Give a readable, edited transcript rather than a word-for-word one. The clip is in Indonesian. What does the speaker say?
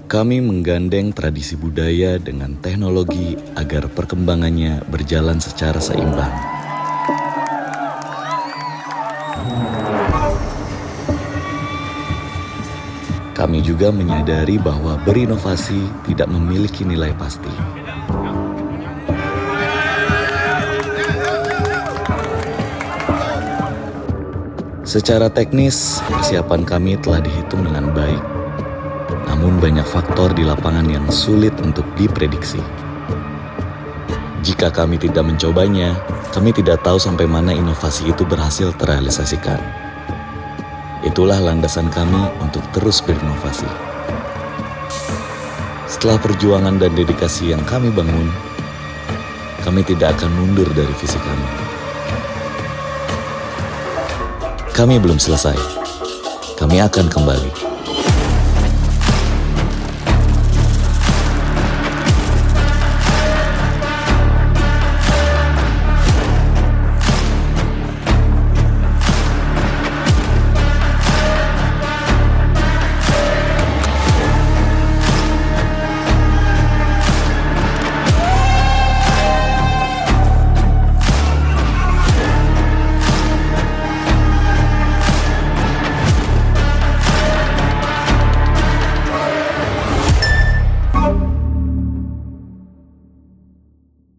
Kami menggandeng tradisi budaya dengan teknologi agar perkembangannya berjalan secara seimbang. Kami juga menyadari bahwa berinovasi tidak memiliki nilai pasti. Secara teknis, persiapan kami telah dihitung dengan baik. Namun banyak faktor di lapangan yang sulit untuk diprediksi. Jika kami tidak mencobanya, kami tidak tahu sampai mana inovasi itu berhasil terrealisasikan. Itulah landasan kami untuk terus berinovasi. Setelah perjuangan dan dedikasi yang kami bangun, kami tidak akan mundur dari visi kami. Kami belum selesai. Kami akan kembali.